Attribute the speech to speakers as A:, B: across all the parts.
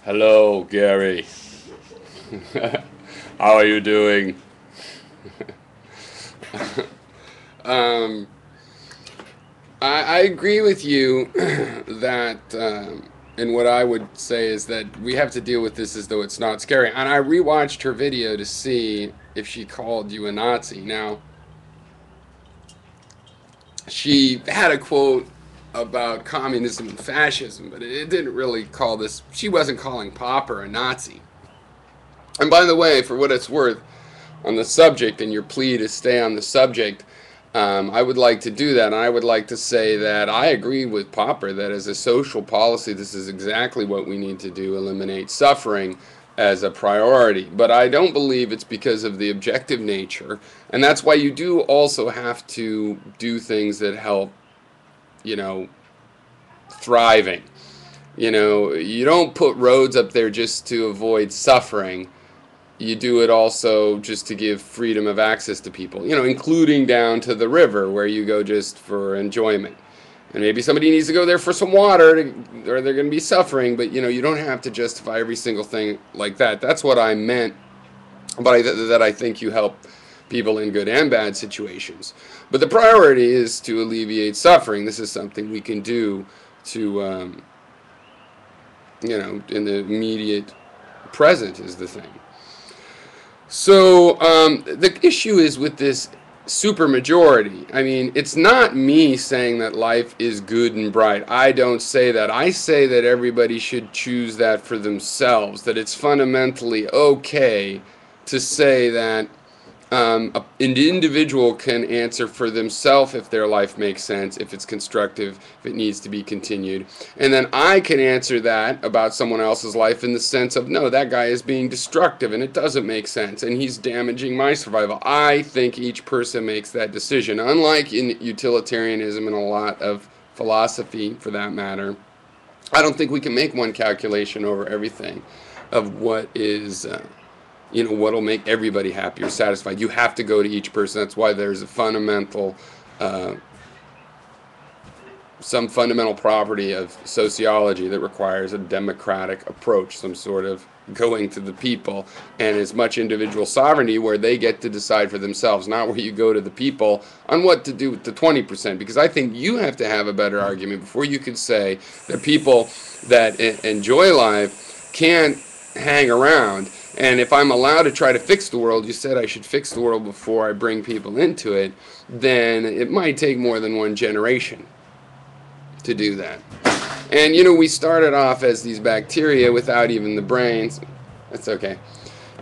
A: Hello, Gary. How are you doing? um, I agree with you that, and what I would say is that we have to deal with this as though it's not scary. And I rewatched her video to see if she called you a Nazi. Now, she had a quote about communism and fascism, but it didn't really call this, she wasn't calling Popper a Nazi. And by the way, for what it's worth, on the subject, and your plea to stay on the subject, I would like to do that. And I would like to say that I agree with Popper that as a social policy, this is exactly what we need to do, eliminate suffering as a priority. But I don't believe it's because of the objective nature. And that's why you do also have to do things that help, thriving. You don't put roads up there just to avoid suffering. You do it also just to give freedom of access to people, including down to the river where you go just for enjoyment. And maybe somebody needs to go there for some water, or they're going to be suffering, but you don't have to justify every single thing like that. That's what I meant by that. I think you help people in good and bad situations. But the priority is to alleviate suffering. This is something we can do to, in the immediate present is the thing. So the issue is with this supermajority. I mean, it's not me saying that life is good and bright. I don't say that. I say that everybody should choose that for themselves, that it's fundamentally okay to say that an individual can answer for themselves if their life makes sense, if it's constructive, if it needs to be continued. And then I can answer that about someone else's life in the sense of, no, that guy is being destructive and it doesn't make sense and he's damaging my survival. I think each person makes that decision. Unlike in utilitarianism and a lot of philosophy, for that matter, I don't think we can make one calculation over everything of what is... what'll make everybody happy or satisfied. You have to go to each person. That's why there's a fundamental, some fundamental property of sociology that requires a democratic approach, some sort of going to the people, and as much individual sovereignty where they get to decide for themselves, not where you go to the people on what to do with the 20%, because I think you have to have a better argument before you could say that people that enjoy life can't hang around. And if I'm allowed to try to fix the world, you said I should fix the world before I bring people into it, then it might take more than one generation to do that. And we started off as these bacteria without even the brains. That's okay.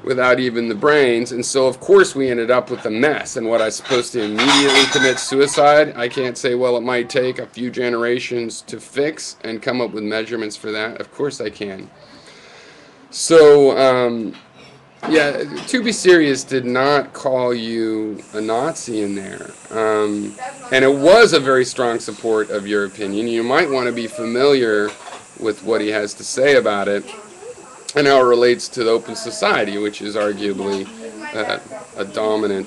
A: Without even the brains, and so of course we ended up with a mess. And what, I supposed to immediately commit suicide? I can't say, well, it might take a few generations to fix and come up with measurements for that. Of course I can. So, yeah, To Be Serious did not call you a Nazi in there. And it was a very strong support of your opinion. You might want to be familiar with what he has to say about it and how it relates to the open society, which is arguably a dominant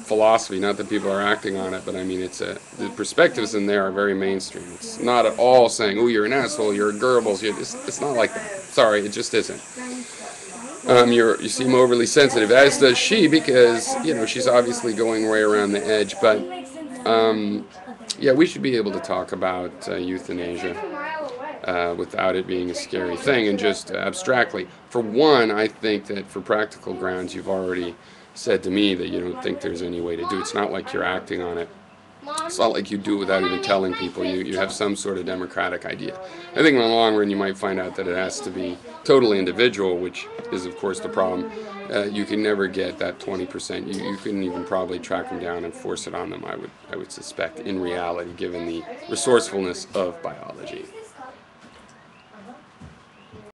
A: philosophy. Not that people are acting on it, but I mean, the perspectives in there are very mainstream. It's not at all saying, oh, you're an asshole, you're a Goebbels. It's not like that. Sorry, it just isn't. You seem overly sensitive, as does she, because, she's obviously going way around the edge. But, yeah, we should be able to talk about euthanasia without it being a scary thing, and just abstractly. For one, I think that for practical grounds, you've already said to me that you don't think there's any way to do it. It's not like you're acting on it. It's not like you do it without even telling people. You have some sort of democratic idea. I think in the long run you might find out that it has to be totally individual, which is of course the problem. You can never get that 20%. You couldn't even probably track them down and force it on them, I would suspect, in reality, given the resourcefulness of biology.